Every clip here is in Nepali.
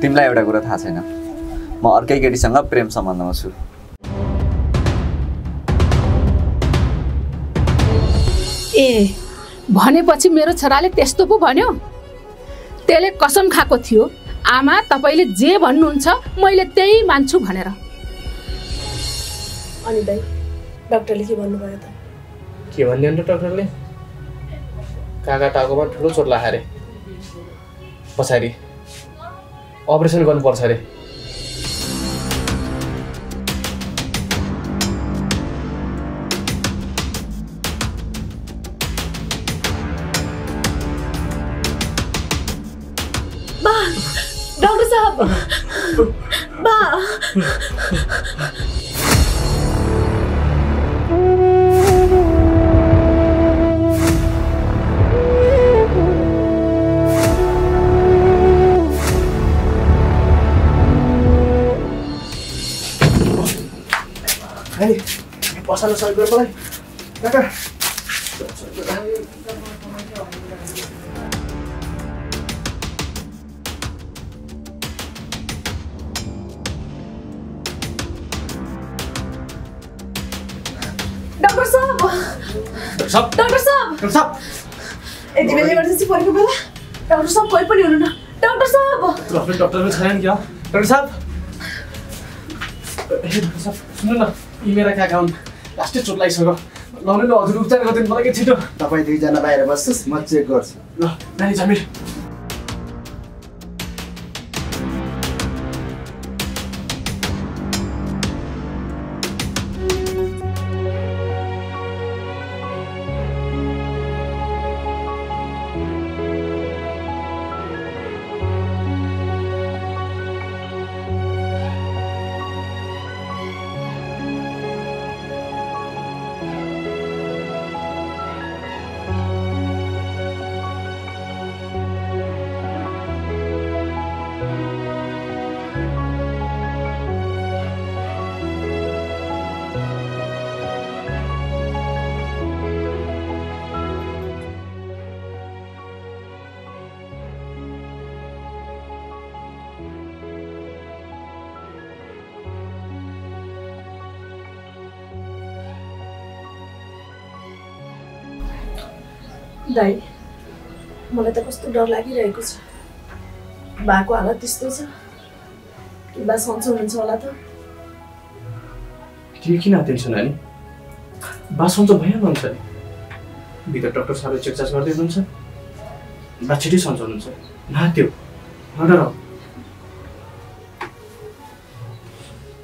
तिमीलाई एउटा कुरा थाहा छैन, म अर्कै केटीसँग प्रेम सम्बन्धमा छु। ए भनेपछि मेरो छोराले त्यस्तो पो भन्यो? त्यसले कसम खाएको थियो आमा तपाईले जे भन्नुहुन्छ मैले त्यही मान्छु भनेर। अनि दाइ डाक्टरले के भन्नुभयो त? के भन्ने अन्त डाक्टरले? काका टाउकोमा ठुलो चोट लाग्यो अरे, पछाडि अपरेसन गर्नुपर्छ अरे। डॉक्टर साहब बा अनि पसाल्न सहयोग गर्नु मलाई काका। डॉक्टर साहब यति बेला इमर्जेन्सी परेको बेला डॉक्टर साहब कोही पनि हुनुहुन्न। डॉक्टर साहब डॉक्टर छैन क्या? डॉक्टर साहब सुन्नु न, यी मेरा काका हुन्, लास्टै चोट लागिसक्यो। लाउनु न हजुर, उपचार गरिदिनु मलाई के छिटो। तपाईँ दुईजना बाहिर बस्नुहोस्, म चेक गर्छु। ल नानी जमिर दाइ मलाई त कस्तो डर लागिरहेको छ। बाको हालत त्यस्तो छ कि बा सन्चो हुन्छ होला त? के किन टेन्सन नानी? बा सन्चो भइहाल्नुहुन्छ नि। भित्र डाक्टर साहबले चेकचाक गर्दै हुनुहुन्छ, बा छिटै सन्चो हुनुहुन्छ। नहात्यो नडर।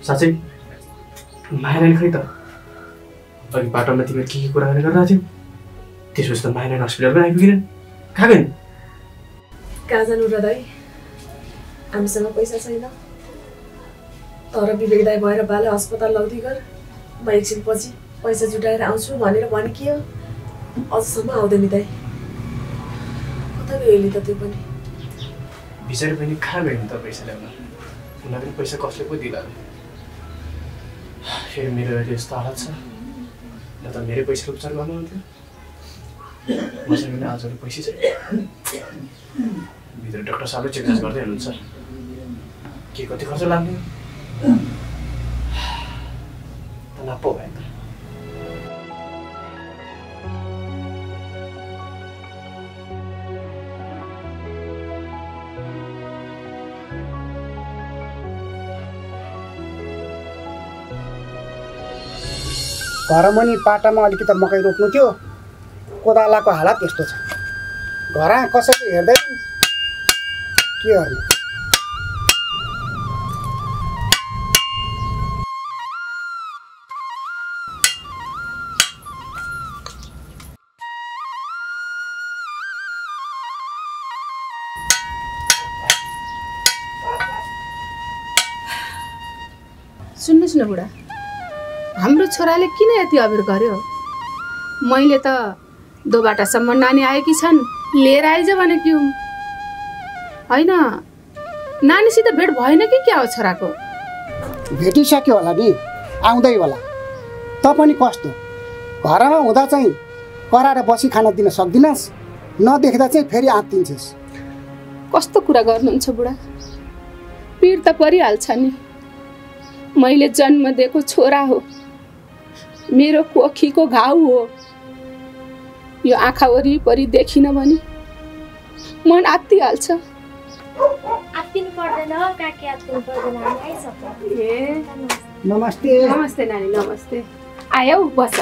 साँच्चै माया नानी खै त? अघि बाटोमा तिमीले के कुराकानी गरिरहेको थियौ, त्यसपछि त माया नानी हस्पिटलमा आइपुगेन। कहाँ गइन्? कहाँ जानु र दाइ, हामीसँग पैसा छैन। तर विवेक दाइ भएर बाले अस्पताल लग्दै गर, म एकछिनपछि पैसा जुटाएर आउँछु भनेर भने के हो, अझसम्म आउँदैन दाइ। कता गयो अहिले त त्यो पनि? बिचारी बहिनी कहाँ गयो त पैसा ल्याउन? उनीहरू पनि पैसा कसले पो दिला? फेरि मेरो अहिले यस्तो हालत छ, न त मेरो पैसा उपचार गर्नुहुन्थ्यो, मसँग पनि आजहरू पैसा छ। भित्र डाक्टर साहबले चेकचाक गर्दै हुनुहुन्छ, के कति खर्च लाग्ने तनाव पो भयो त। घरमुनि पाटामा अलिकति मकै रोप्नु थियो, कोदालाको हालत यस्तो छ। घर कसैले हेर्दैन, के गर्नु? सुन्नुहोस् न बुढा, हाम्रो छोराले किन यति अबेर गर्यो? मैले त दोबाटासम्म नानी आएकी छन्, लिएर आइज भनेकी हुँ। होइन, नानीसित भेट भएन कि क्या हो छोराको? भेटिसक्यो होला नि, आउँदै होला। त पनि कस्तो घरमा हुँदा चाहिँ कराएर बसी खान दिन सक्दिनस्, नदेख्दा चाहिँ फेरि आत्तिन्छस्। कस्तो कुरा गर्नुहुन्छ बुढा? पिर त परिहाल्छ नि। मैले जन्म दिएको छोरा हो, मेरो कोखीको घाउ हो। यो आँखा वरिपरि देखिन भने मन आत्तिहाल्छ। आत्तिनु पर्दैन काकी, आत्तिनु पर्दैन, हामी आइसक्यौँ। ए नमस्ते। नमस्ते नानी, नमस्ते। आयौ बस।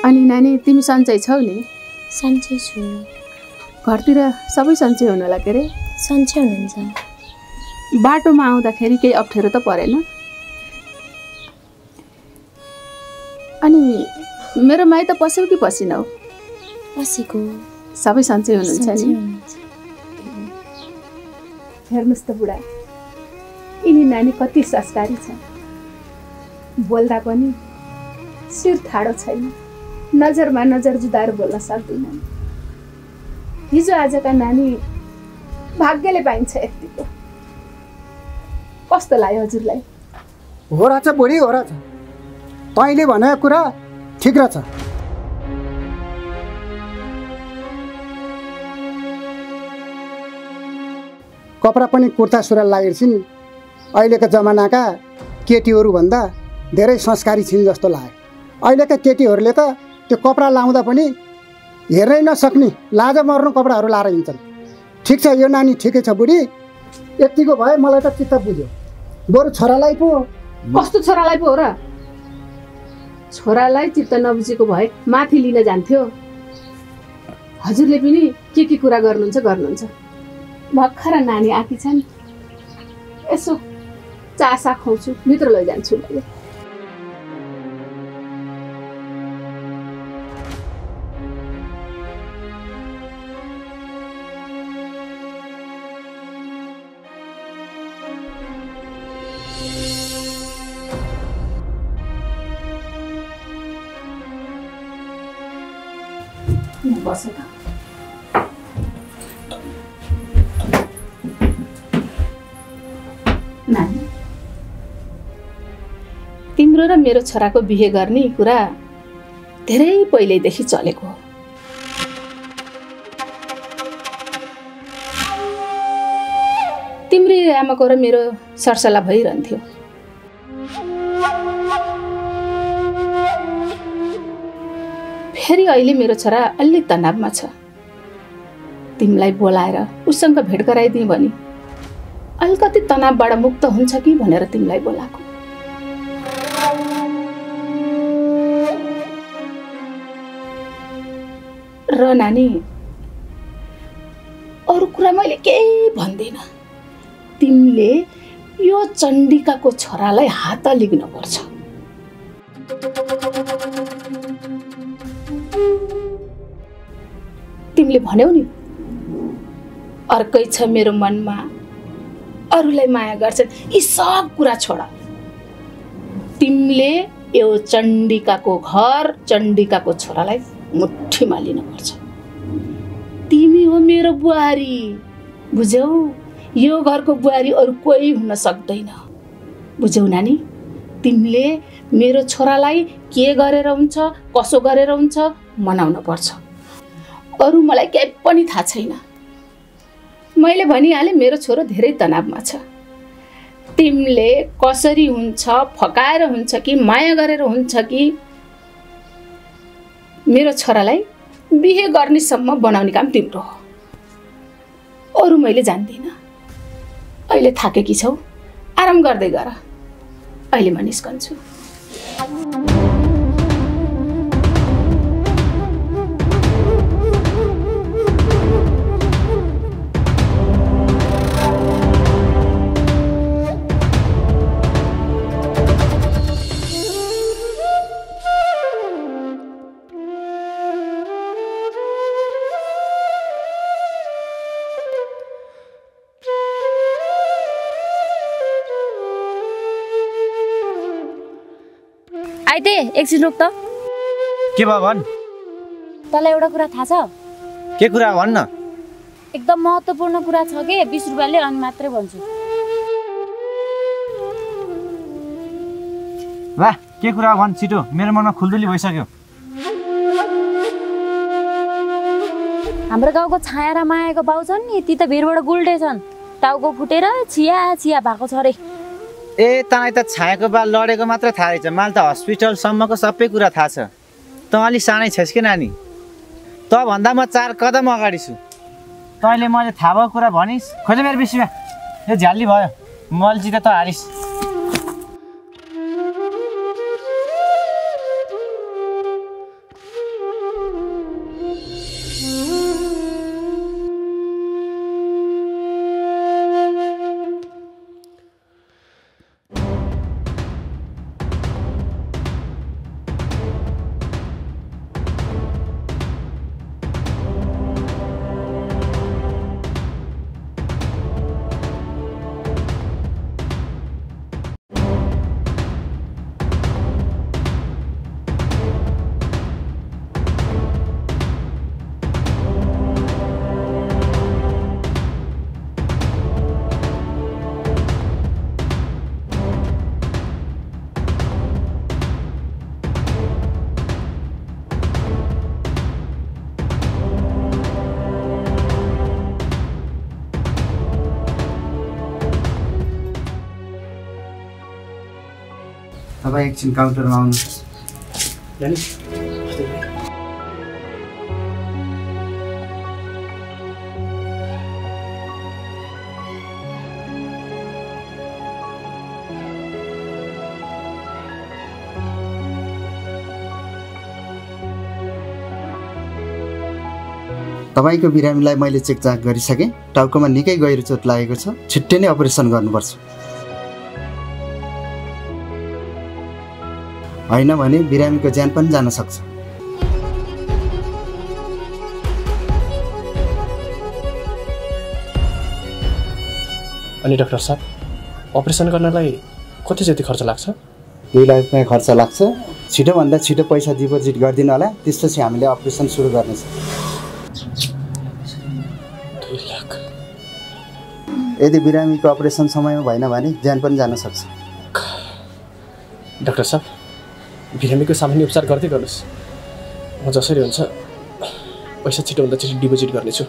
अनि नानी तिमी सन्चै छौ नि? सन्चै छु। घरतिर सबै सन्चै हुनु होला के अरे? सन्चै हुनुहुन्छ। बाटोमा आउँदाखेरि केही अप्ठ्यारो त परेन? अनि मेरो माइत पस्यौ कि पसिनौ? पसेको। सबै सन्चै हुनुहुन्छ नि? हेर्नुहोस् त बुढा, यिनी नानी कति संस्कारी छ। बोल्दा पनि शिर ठाडो छैन, नजरमा नजर जुदाएर बोल्न सक्दैनन्। हिजो आजका नानी भाग्यले पाइन्छ यतिको। कस्तो लाग्यो हजुरलाई? हो रहेछ बुढी, हो रहेछ। तैँले भनेको कुरा ठिक रहेछ। कपडा पनि कुर्ता सुरुवाल लागेर छिन्। अहिलेका जमानाका केटीहरूभन्दा धेरै संस्कारी छिन् जस्तो लाग्यो। अहिलेका केटीहरूले त त्यो कपडा लाउँदा पनि हेर्नै नसक्ने लाज मर्नु कपडाहरू लाएर हिँड्छन्। ठिक छ, यो नानी ठिकै छ बुढी। यतिको भए मलाई त चित्त बुझ्यो। बरु छोरालाई पो। कस्तो छोरालाई पो हो र? छोरालाई चित्त नबुझेको भए माथि लिन जान्थ्यो। हजुरले पनि के कुरा गर्नुहुन्छ। भर्खर नानी आएकी छन्, यसो चासा खुवाउँछु, भित्र लैजान्छु। बस त। नानी, तिम्रो र मेरो छोराको बिहे गर्ने कुरा धेरै पहिल्यैदेखि चलेको हो। तिम्रै आमाको र मेरो सरसल्लाह भइरहन्थ्यो। फेरि अहिले मेरो छोरा अलि तनावमा छ। तिमीलाई बोलाएर उसँग भेट गराइदिएँ भने अलिकति तनावबाट मुक्त हुन्छ कि भनेर तिमीलाई बोलाएको। र नानी, अरू कुरा मैले केही भन्दिनँ। तिमीले यो चण्डिकाको छोरालाई हात लिग्नुपर्छ। तिमीले भन्यौ नि, अर्कै छ मेरो मनमा, अरूलाई माया गर्छन्। यी सब कुरा छोड। तिमीले यो चण्डिकाको घर, चण्डिकाको छोरालाई मुठीमा लिनुपर्छ। तिमी हो मेरो बुहारी, बुझ्यौ? यो घरको बुहारी अरू कोही हुन सक्दैन, बुझ्यौ नानी? तिमीले मेरो छोरालाई के गरेर हुन्छ, कसो गरेर हुन्छ मनाउनु पर्छ। अरू मलाई केही पनि थाहा छैन। मैले भनिहालेँ, मेरो छोरो धेरै तनावमा छ। तिमीले कसरी हुन्छ, फकाएर हुन्छ कि माया गरेर हुन्छ कि मेरो छोरालाई बिहे गर्नेसम्म बनाउने काम तिम्रो हो। अरू मैले जान्दिनँ। अहिले थाकेकी छौ, आराम गर्दै गर। अहिले म निस्कन्छु। आइदे एकछिन रोक त। के भयो भन्? तँलाई एउटा कुरा थाहा छ? के कुरा भन्न? एकदम महत्त्वपूर्ण कुरा छ के, 20 रुपियाँले अनि मात्रै भन्छु। वाह के कुरा भन् छिटो, मेरो मनमा खुल्दुली भइसक्यो। हाम्रो गाउँको छाया र मायाको बाउ छन् नि, ती त भिरबाट गुल्टे छन्, टाउको फुटेर छिया छिया भएको छ अरे। ए तँलाई त छायाको बा लडेको मात्र थाहा रहेछ, मलाई त हस्पिटलसम्मको सबै कुरा थाहा छ। तँ अलिक सानै छैस् के नानी, तँभन्दा म 4 कदम अगाडि छु। तैँले मैले थाहा भएको कुरा भनिस्, खोज मेरो विषयमा यो झ्याली भयो, मैले जित त हारिस्। तपाईँ एकछिन काउन्टरमा आउनुहोस्। नानी तपाईँको बिरामीलाई मैले चेकचाक गरिसकेँ। टाउकोमा निकै गहिरो चोट लागेको छ, छिट्टै नै अपरेसन गर्नुपर्छ। होइन भने बिरामीको ज्यान पनि जान सक्छ। अनि डाक्टर साहब, अपरेसन गर्नलाई कति जति खर्च लाग्छ? 2 लाख रुपियाँ खर्च लाग्छ। छिटोभन्दा छिटो पैसा डिपोजिट गरिदिनु होला, त्यसपछि हामीले अपरेसन सुरु गर्नेछौँ। 2 लाख? यदि बिरामीको अपरेसन समयमा भएन भने ज्यान पनि जान सक्छ। डाक्टर साहब, बिरामीको सामान्य उपचार गर्दै गर्नुहोस्, म जसरी हुन्छ पैसा छिटोभन्दा छिटो डिपोजिट गर्नेछु।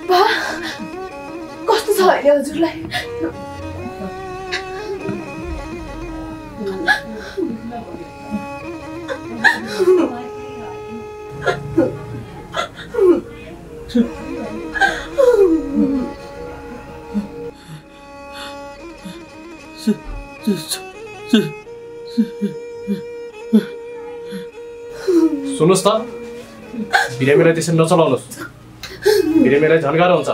बा कस्तो छ अहिले हजुरलाई? सुन्नुहोस् त, बिरामीलाई त्यसरी नचलाउनुहोस्, बिरामीलाई झन् गाह्रो हुन्छ।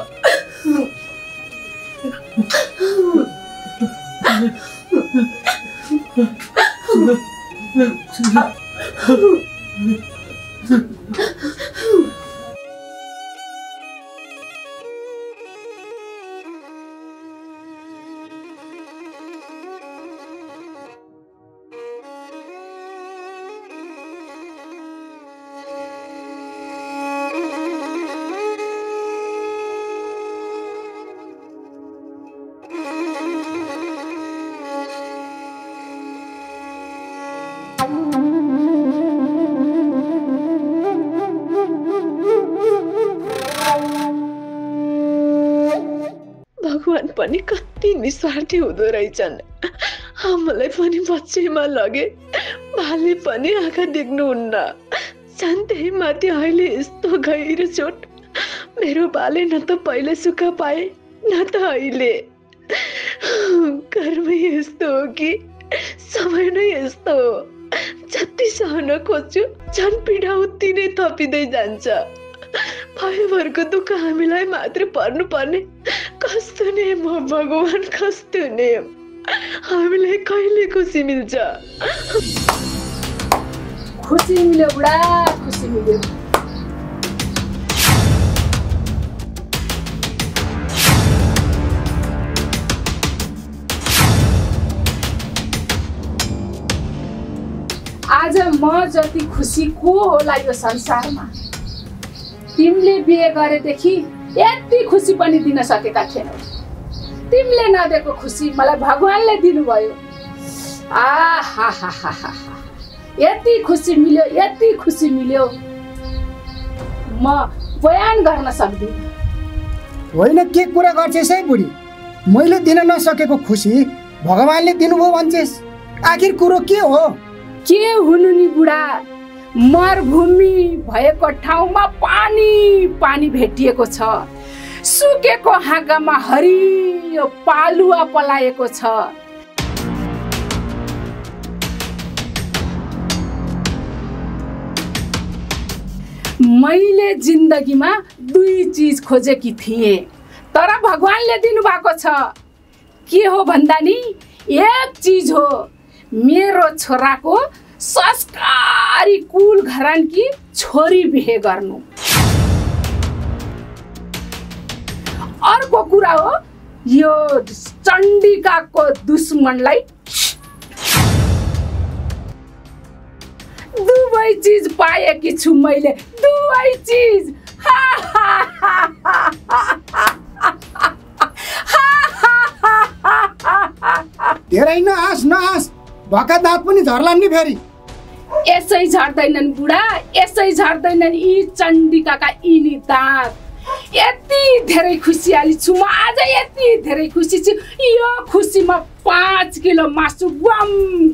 भगवान पनि कति निस्वार्थी हुँदो रहेछन्। आमालाई पनि बच्चैमा लगे, बाले पनि आँखा देख्नुहुन्न। झन् त्यही माथि अहिले यस्तो गहिरो चोट। मेरो बाले न त पहिले सुख पाए न त अहिले। कर्मै यस्तो हो कि यस्तो जति सहन खोज्छु झन् पीडा उति नै थपिँदै जान्छ। भयभरको दुःख हामीलाई मात्र पर्नु पर्ने। कस्तो नियम हो भगवान, कस्तो नियम। हामीलाई कहिले खुसी मिल्छ? खुसी मिल्यो बुढा, खुसी मिल्यो। आज म जति खुसी को होला यो संसारमा? तिमीले बिहे गरेदेखि यति खुसी पनि दिन सकेका थिएनौ। तिमीले नदिएको खुसी मलाई भगवानले दिनुभयो। आहा, यति खुसी मिल्यो, यति खुसी मिल्यो, म बयान गर्न सक्दिनँ। होइन, के कुरा गर्छेस् है बुढी? मैले दिन नसकेको खुसी भगवानले दिनुभयो भन्छेस्? आखिर कुरो के हो? के हुनु नि बुढा, मरुभूमि भएको ठाउँमा पानी पानी भेटिएको छ। सुकेको हाँगामा हरियो पालुवा पलाएको छ। मैले जिन्दगीमा दुई चीज खोजेकी थिएँ, तर भगवानले दिनुभएको छ। के हो भन्दा नि, एक चीज हो मेरो छोराको संस्कारी कुल घरानकी छोरी बिहे गर्नु। अर्को कुरा हो यो चण्डिकाको दुश्मनलाई दुवै चीज पाएकी छु मैले, दुवै चीज। धेरै नहाँस नहाँस, भक्का दाँत पनि झर्लान् नि फेरि। यसै झर्दैनन् बुढा, यसै झर्दैनन् यी चण्डिकाका यिनी दाँत। यति धेरै खुसियाली छु म आज, यति धेरै खुसी छु। यो खुसीमा 5 किलो मासु ग्वाम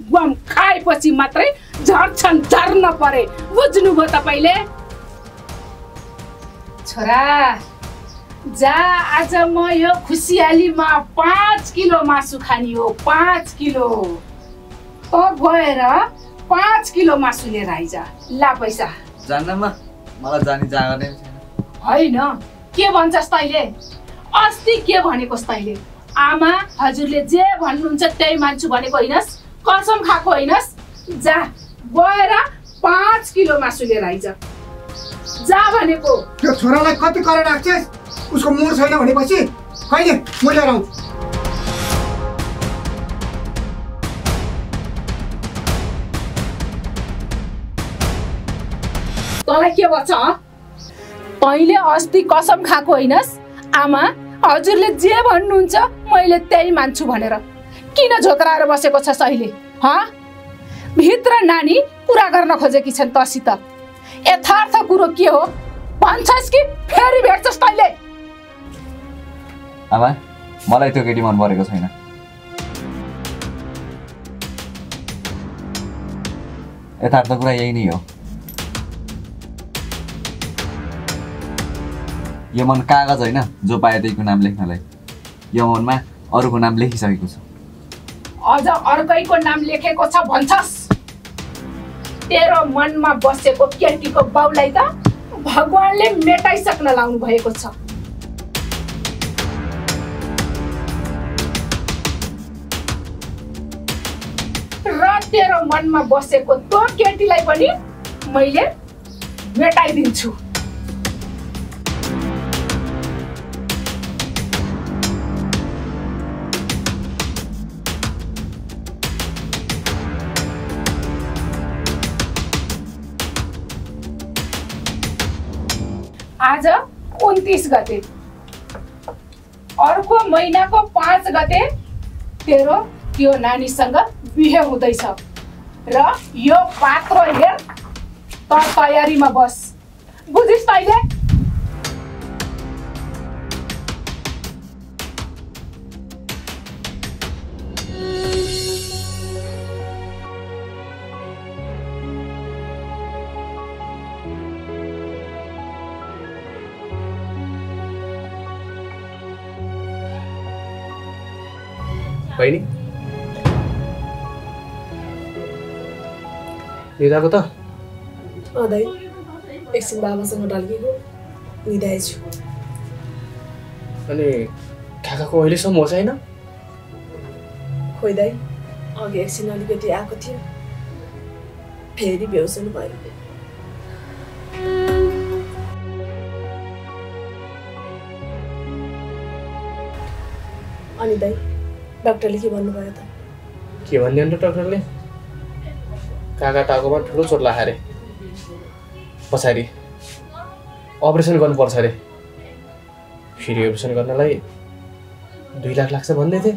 ग्वाम खाएपछि मात्रै झर्छन्, झर्न परे। बुझ्नुभयो तपाईँले? छोरा जा, आज म यो खुसियालीमा 5 किलो मासु खानी हो, 5 किलो। गएर 5 किलो मासु लिएर आइज। ला पैसा। जान्नमा मलाई जानी जागा नै छैन। होइन, के भन्छस् तैँले? अस्ति के भनेकोस् तैँले? आमा हजुरले जे भन्नुहुन्छ त्यही मान्छु भनेको होइनस्? कसम खाएको होइनस्? जा गएर 5 किलो मासु लिएर आइज। जा भनेको। त्यो छोरालाई कति करे राख्छस्? उसको मोड छैन भनेपछि कहिले म लिएर आउँछु। तँलाई के भन्छ? तैँले अस्ति कसम खाएको होइनस्? आमा हजुरले जे भन्नुहुन्छ मैले त्यही मान्छु भनेर। किन झोक्राएर बसेको छस् अहिले? भित्र नानी कुरा गर्न खोजेकी छन् तसित। यथार्थ कुरो के हो भन्छस् कि फेरि भेट्छस् तैँले? आमा मलाई त्यो केटी मन परेको छैन। यथार्थ कुरा यही नै हो। यो मन कागज होइन जो पाए त्यहीको नाम लेख्नलाई। यो मनमा अरूको नाम लेखिसकेको छु। अझ अर्कैको नाम लेखेको छ भन्छस्? तेरो मनमा बसेको केटीको बाउलाई त भगवानले मेटाइसक्न लाउनु भएको छ। र तेरो मनमा बसेको त्यो केटीलाई पनि मैले मेटाइदिन्छु। आज 29 गते, अर्को महिनाको 5 गते तेरो त्यो नानीसँग बिहे हुँदैछ र यो पात्र हेर, त तयारीमा बस। बुझिस् तैँले? बहिनी निदाको त दाइ एकछिन बाबासँग ढल्केको निधाएछु। अनि काकाको अहिलेसम्म हो छैन? खोइ दाइ अघि एकछिन अलिकति आएको थियो फेरि बेहोस हुनुभयो। अनि दाइ डाक्टरले के भन्नुभयो त? के भन्ने अन्त डाक्टरले? काका टाउकोमा ठुलो चोट लाग्यो अरे, पछाडि अपरेसन गर्नुपर्छ अरे। फेरि अपरेसन गर्नलाई 2 लाख लाग्छ भन्दै थिए।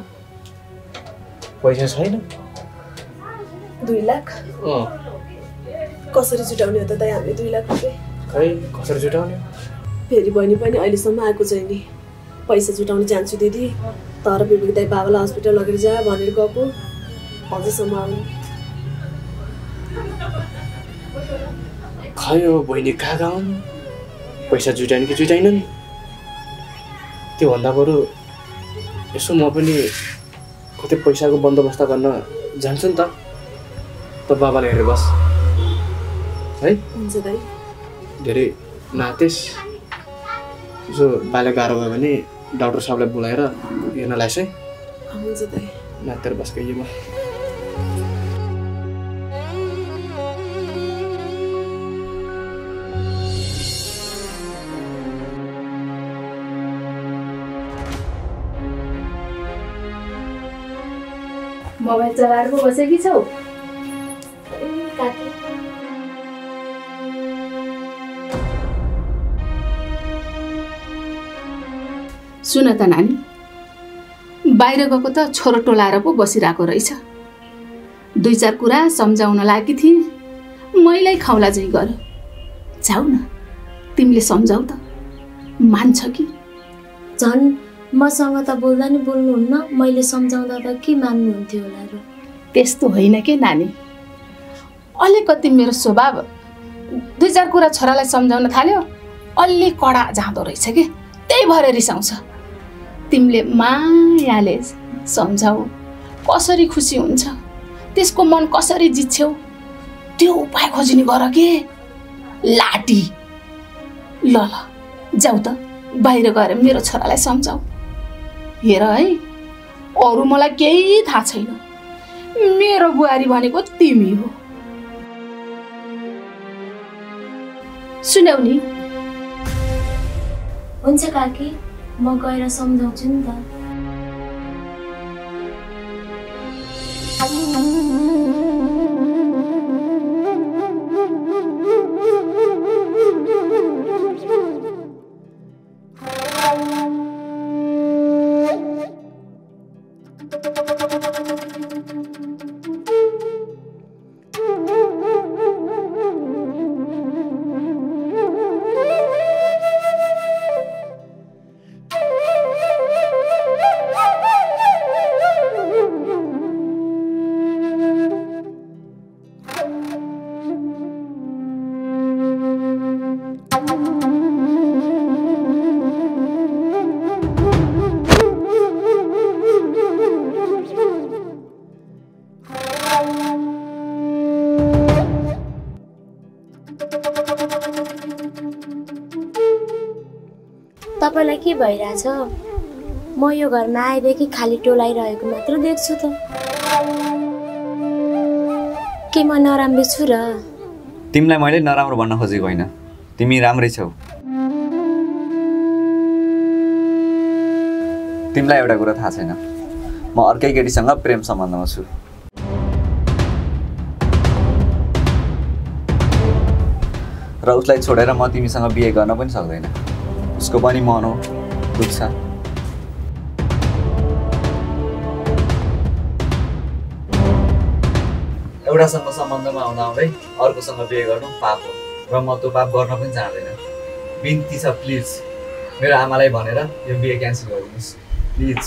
पैसा छैन। 2 लाख? कसरी जुटाउने हो त दाइ हामीले 2 लाख रुपियाँ? खै कसरी जुटाउने? फेरि बहिनी पनि अहिलेसम्म आएको छैन नि। पैसा जुटाउन जान्छु दिदी, तर विवेक दाइ बाबालाई हस्पिटल लगेर जा भनेर गएको अझैसम्म आउनु। खै हो बहिनी कहाँ गाउनु? पैसा जुटाइन कि जुटाइनन्? त्योभन्दा बरु यसो म पनि कतै पैसाको बन्दोबस्त गर्न जान्छु नि त। त बाबाले हेरेर बस है। हुन्छ दाइ। धेरै नातेस यसो बाले गाह्रो भयो भने डाक्टर साहबलाई बोलाएर हेर्न लाइस् है। हुन्छ दाइ। नातेर बस गइयो। मोबाइल चलाएर पो बसेकी छौ? काकी सुन त नानी, बाहिर गएको त छोरो टोलाएर पो बसिरहेको रहेछ। 2-4 कुरा सम्झाउन लागि थिएँ, मैलाई खाउला चाहिँ गर। जाऊ न, तिमीले सम्झाउ त, मान्छ कि? झन् मसँग त बोल्दा नि बोल्नुहुन्न, मैले सम्झाउँदा त के मान्नुहुन्थ्यो होला र? त्यस्तो होइन के नानी, अलिकति मेरो स्वभाव 2-4 कुरा छोरालाई सम्झाउन थाल्यो अलि कडा जाँदो रहेछ कि, त्यही भएर रिसाउँछ। तिमीले मायाले सम्झाऊ, कसरी खुसी हुन्छ, त्यसको मन कसरी जित्छौ, त्यो उपाय खोज्ने गर के लाटी। ल ल जाऊ त, बाहिर गएर मेरो छोरालाई सम्झाऊ। हेर है, अरू मलाई केही थाहा छैन, मेरो बुहारी भनेको तिमी हो। सुन्यौ नि? हुन्छ काकी, म गएर सम्झाउँछु नि त। तपाईँलाई के भइरहेछ? म यो घरमा आएदेखि खाली टोलाइरहेको मात्र देख्छु त। के म नराम्रो छु र? तिमीलाई मैले नराम्रो भन्न खोजेको होइन, तिमी राम्रै छौ। तिमीलाई एउटा कुरा थाहा छैन, म अर्कै केटीसँग प्रेम सम्बन्धमा छु। र उसलाई छोडेर म तिमीसँग बिहे गर्न पनि सक्दैन। उसको पनि मन हो, दुख्छ। एउटासँग सम्बन्धमा आउँदै अर्कोसँग बिहे गर्नु पाप हो, र म त्यो पाप गर्न पनि चाहँदैन। बिन्ती छ प्लिज, मेरो आमालाई भनेर यो बिहे क्यान्सल गरिदिनुहोस् प्लिज।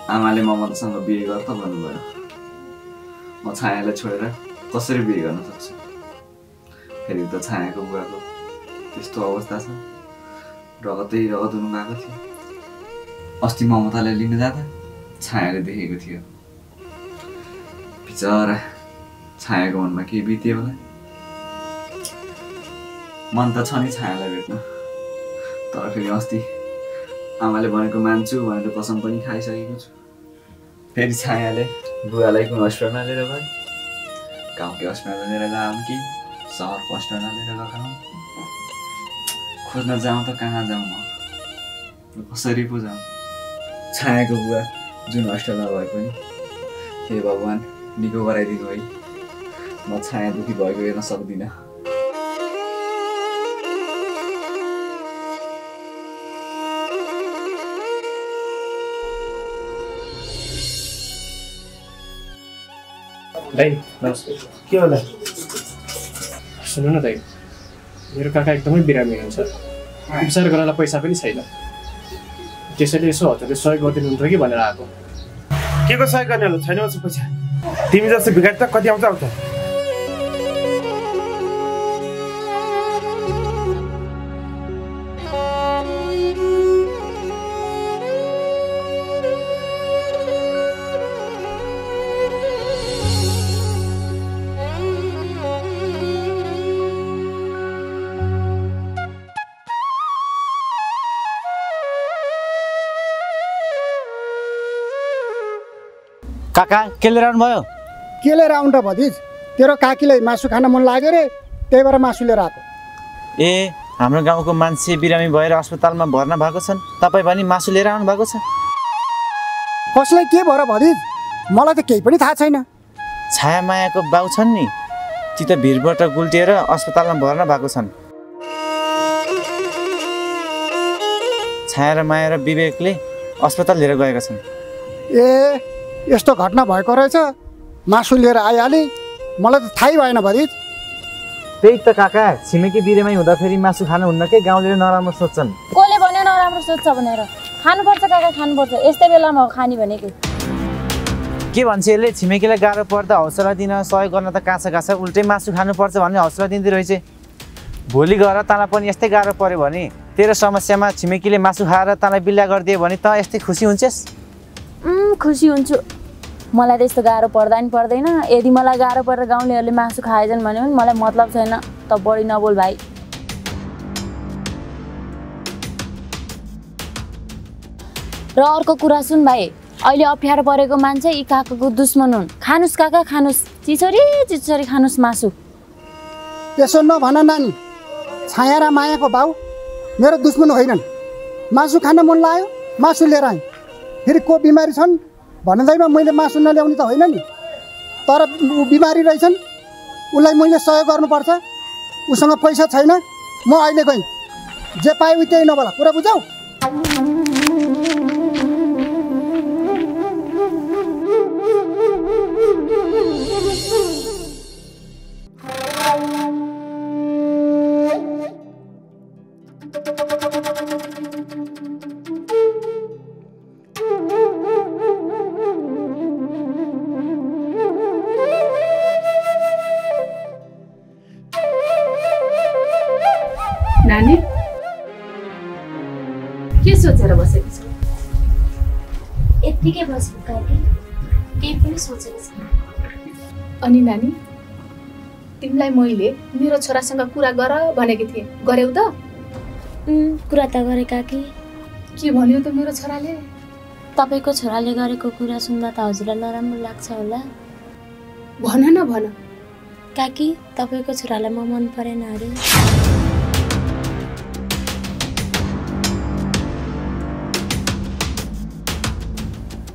आमाले ममतासँग बिहे गर त भन्नुभयो, म छायालाई छोडेर कसरी बिहे गर्न सक्छु? फेरि त छायाको बुवाको त्यस्तो अवस्था छ, रगतै रगत हुनु गएको थियो। अस्ति ममतालाई लिन जाँदा छायाले देखेको थियो। बिचरा छायाको मनमा केही बित्यो होला। मन त छ नि छायालाई भेट्न, तर फेरि अस्ति आमाले भनेको मान्छु भनेर कसम पनि खाइसकेको छु। फेरि छायाले बुवालाई कुन अस्पतालमा लिएर गयो, गाउँकै अस्पतालमा लिएर गयौँ कि सहरको अस्पतालमा लिएर गयौँ। खोज्न जाउँ त कहाँ जाउँ, म कसरी पो जाउँ। छायाको बुवा जुन हस्टेलमा भए पनि हे भगवान् निको गराइदिनु है, म छाया दुखी भएको हेर्न सक्दिनँ। दाइ के होला? सुन्नु न दाइ, मेरो काका एकदमै बिरामी हुनुहुन्छ, उपचार गर्नलाई पैसा पनि छैन। त्यसैले यसो हजुरले सहयोग गरिदिनुहुन्छ कि भनेर आएको। के को सहयोग गर्ने होला? छैन मसँग पैसा। तिमी जस्तो भिखारी त कति आउँछ आउँछ। काका के लिएर आउनुभयो? के लिएर आउनु र भतिज? तेरो काकीलाई मासु खान मन लाग्यो रे, त्यही भएर मासु लिएर आएको। ए हाम्रो गाउँको मान्छे बिरामी भएर अस्पतालमा भर्ना भएको छन्, तपाईँ पनि मासु लिएर आउनु भएको छ? कसलाई के भएर भतिज? मलाई त केही पनि थाहा छैन। छाया मायाको बाउ छन् नि, ती त भिरबाट गुल्टिएर अस्पतालमा भर्ना भएको छन्। छाया र माया र विवेकले अस्पताल लिएर गएका छन्। ए यस्तो घटना भएको रहेछ, मासु लिएर आइहालेँ, मलाई त थाहै भएन भतिज। त्यही त काका, छिमेकी बिरामी हुँदाखेरि मासु खानुहुन्न के, गाउँले नराम्रो सोच्छन्। कसले भन्यो नराम्रो सोच्छ भनेर? खानुपर्छ काका, खानुपर्छ, यस्तै बेलामा हो खाने भनेको। के भन्छ यसले? छिमेकीलाई गाह्रो पर्दा हौसला दिन सहयोग गर्न त काँचा उल्टै मासु खानुपर्छ भन्ने हौसला दिँदै रहेछ। भोलि गएर तँलाई पनि यस्तै गाह्रो पर्यो भने, तेरो समस्यामा छिमेकीले मासु खाएर तँलाई बिल्ला गरिदियो भने त यस्तै खुसी हुन्छस्? खुसी हुन्छु। मलाई त यस्तो गाह्रो पर्दा नि पर्दैन। यदि मलाई गाह्रो परेर गाउँलेहरूले मासु खाएछन् भने पनि मलाई मतलब छैन। त बढी नबोल भाइ। र अर्को कुरा सुन भाइ, अहिले अप्ठ्यारो परेको मान्छे यी काकाको दुश्मन हुन्। खानुस् काका खानुस्, चिचरी खानुस् मासु। त्यसो नभन नानी, छाया र मायाको बाउ मेरो दुश्मन होइनन्। मासु खान मन लाग्यो, मासु लिएर आएँ। फेरि को बिमारी छन् भन्दैमा मैले मासु नल्याउने त होइन नि, तर ऊ बिमारी रहेछन्, उसलाई मैले सहयोग गर्नुपर्छ। उसँग पैसा छैन, म अहिले गएँ, जे पायो त्यही नबोला, कुरा बुझौ? नानी के सोचेर बसेको छ? यत्तिकै बसेको काकी, केही पनि सोचेको छैन। अनि नानी, तिमीलाई मैले मेरो छोरासँग कुरा गर भनेकी थिएँ, गर्यौ त? कुरा त गरे काकी। के भन्यो त मेरो छोराले? तपाईँको छोराले गरेको कुरा सुन्दा त हजुरलाई नराम्रो लाग्छ होला। भन न भन। काकी, तपाईँको छोरालाई म मन परेन अरे।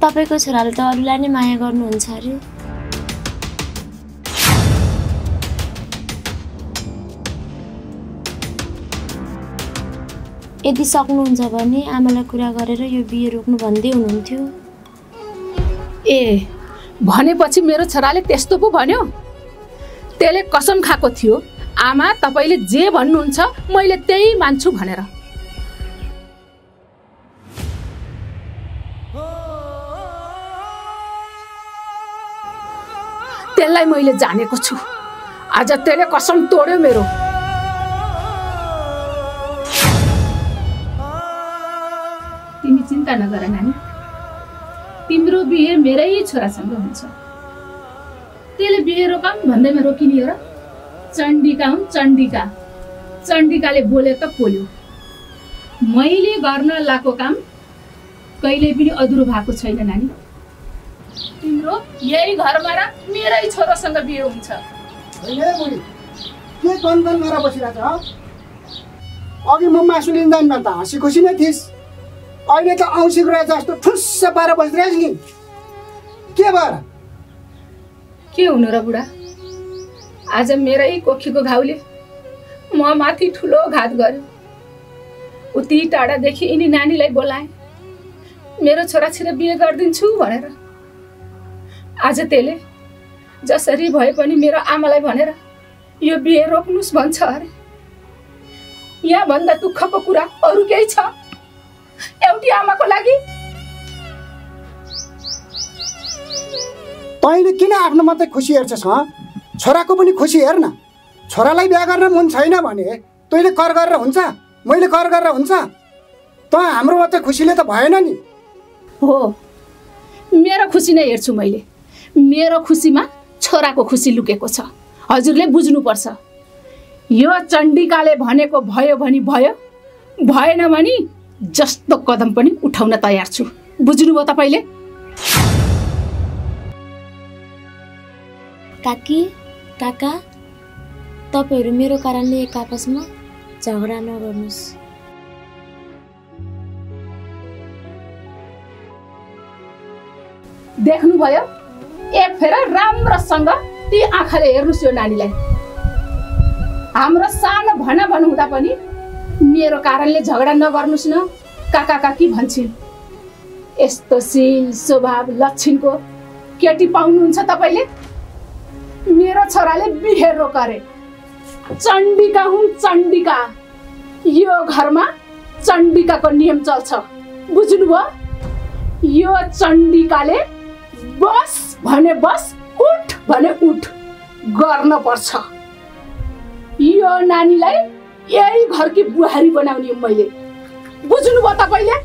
तपाईँको छोराले त अरूलाई नै माया गर्नुहुन्छ अरे। यदि सक्नुहुन्छ भने आमालाई कुरा गरेर यो बिहे रोक्नु भन्दै हुनुहुन्थ्यो। ए भनेपछि मेरो छोराले त्यस्तो पो भन्यो? त्यसले कसम खाएको थियो, आमा तपाईँले जे भन्नुहुन्छ मैले त्यही मान्छु भनेर। त्यसलाई मैले जानेको छु, आज त्यसले कसम तोड्यो मेरो। चिन्ता नगर नानी, तिम्रो बिहे मेरै छोरासँग हुन्छ। त्यसले बिहे रोकाउँ भन्दैमा रोकिने हो र? चण्डिका हुन् चण्डिका, चण्डिकाले बोले त पोल्यो। मैले गर्न लागेको काम कहिले पनि अधुरो भएको छैन नानी। तिम्रो यही घरमा र मेरै छोरासँग बिहे हुन्छ। के गनगन गरेर बसिरहेछ? अघि म मासु लिन जानु त हाँसी खुसी नै थिइस्, अहिले त औँसीको रहेछ जस्तो ठुस्स पारेर बसिरहेछ नि। के भएर? के हुनु र बुढा, आज मेरै कोखीको घाउले म माथि ठुलो घात गर्यो। उति टाढादेखि यिनी नानीलाई बोलाएँ मेरो छोराछोरी बिहे गरिदिन्छु भनेर। आज त्यसले जसरी भए पनि मेरो आमालाई भनेर यो बिहे रोक्नुस् भन्छ अरे। यहाँ भन्दा दुःखको कुरा अरू केही छ एउटी आमाको लागि? तैँले किन आफ्नो मात्रै खुसी हेर्छस्? छोराको पनि खुसी हेर न। छोरालाई बिहा गर्न मन छैन भने तैँले कर गरेर हुन्छ, मैले कर गरेर हुन्छ। त हाम्रो मात्रै खुसीले त भएन नि। हो, मेरो खुसी नै हेर्छु मैले। मेरो खुसीमा छोराको खुसी लुकेको छ। हजुरले बुझ्नुपर्छ। यो चण्डिकाले भनेको भयो भनी भयो, भएन भने जस्तो कदम पनि उठाउन तयार छु। बुझ्नुभयो तपाईँले? काकी, काका, तपाईँहरू मेरो कारणले एक आपसमा झगडा नगर्नुहोस्। देख्नुभयो? एक फेर राम्रोसँग ती आँखाले हेर्नुहोस् यो नानीलाई। हाम्रो सानो भना भन्नु हुँदा पनि मेरो कारणले झगडा नगर्नुहोस् न काका काकी भन्छन्। यस्तो शील स्वभाव लक्षणको केटी पाउनुहुन्छ तपाईँले? मेरो छोराले बिहे रोके। चण्डिका हुन् चण्डिका, यो घरमा चण्डिकाको नियम चल्छ। बुझ्नुभयो? यो चण्डिकाले बस भने बस, उठ भने उठ गर्न पर्छ। यो नानीलाई यही घरकी बुहारी बनाउने मैले। बुझ्नुभयो तपाईँले?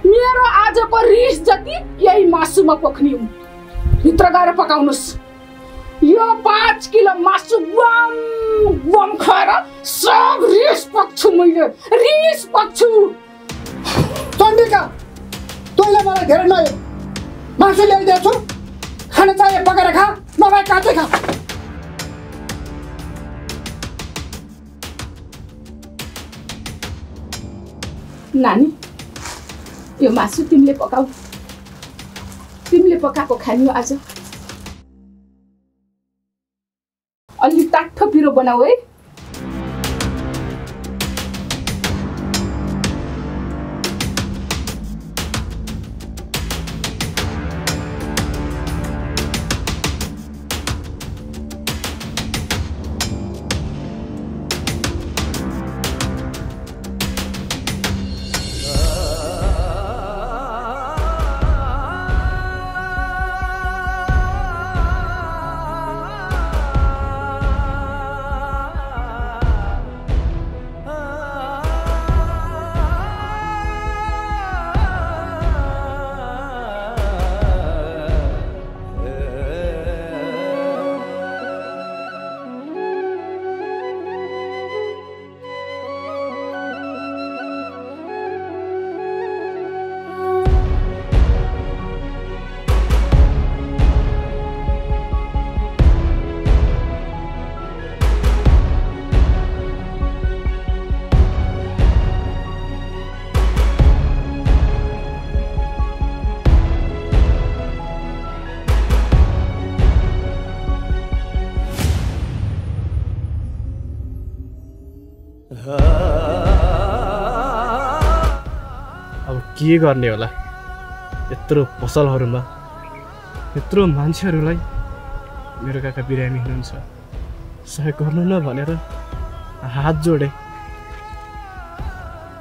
मेरो आजको रिस जति यही मासुमा पोख्ने हुँ। भित्र गएर पकाउनुहोस्। यो 5 किलो मासु बम बम खाएर सब रिस पक्छु मैले, रिस पक्छु। चण्डिका, तैँले मलाई धेरै नयो। मासु ल्याइदिएछु, खाना चाहिए पकाएर खा, नभए काँचै खा। नानी, यो मासु तिमीले पकाऊ। तिमीले पकाएको खानियो आज। अलि टाठो पिरो बनाऊ है। अब के गर्ने होला? यत्रो पसलहरूमा यत्रो मान्छेहरूलाई मेरो काका बिरामी हुनुहुन्छ, सहयोग गर्नु न भनेर हात जोडे,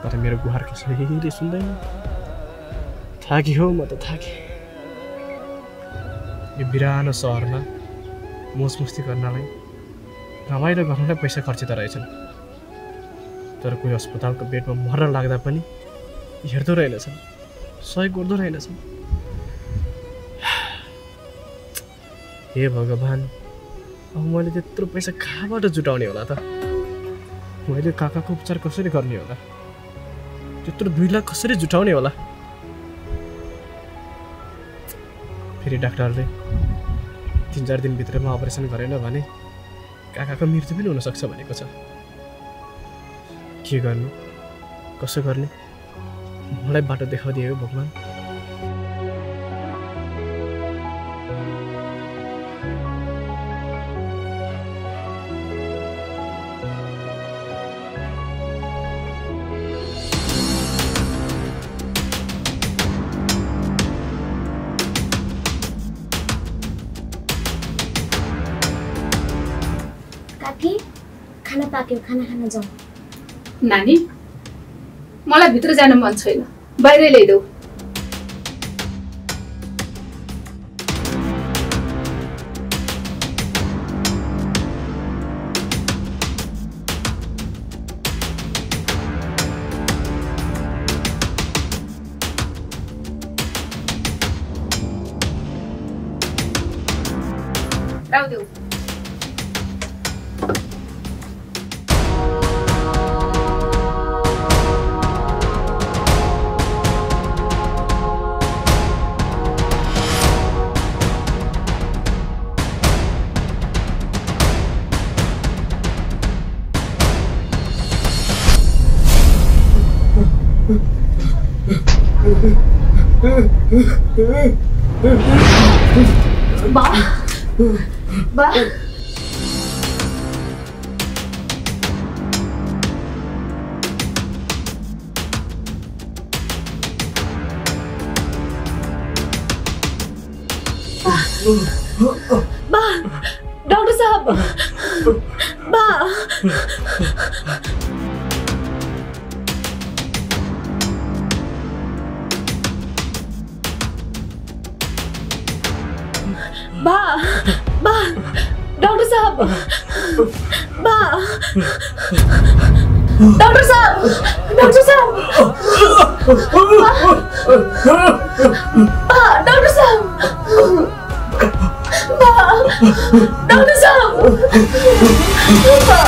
तर मेरो गुहार कसैले सुन्दैन। थाकी हो म त थाके। यो बिरानो सहरमा मोजमस्ती गर्नलाई, रमाइलो गर्नलाई पैसा खर्चिँदो रहेछन्, तर कोही अस्पतालको बेडमा मर्न लाग्दा पनि हेर्दो रहेनछन्। सहयोग गर्दो रहेनछ। हे भगवान्, अब मैले त्यत्रो पैसा कहाँबाट जुटाउने होला त? मैले काकाको उपचार कसरी गर्ने होला? त्यत्रो 2 लाख कसरी जुटाउने होला? फेरि डाक्टरले 3-4 दिनभित्रमा अपरेसन गरेन भने काकाको मृत्यु पनि हुनसक्छ भनेको छ। के गर्नु, कसो गर्ने? मलाई बाटो देखाइदिएको भगवान्। काकी खाना पाक्यो, खाना खान जाउँ। नानी, मलाई भित्र जान मन छैन, बाहिरै ल्याइदेऊ। राउदेऊ। बा डॉक्टर साहब, बा बा बा डॉक्टर साहब, बा डॉक्टर साहब, डॉक्टर साहब, बा डॉक्टर साहब, बा डॉक्टर साहब, बा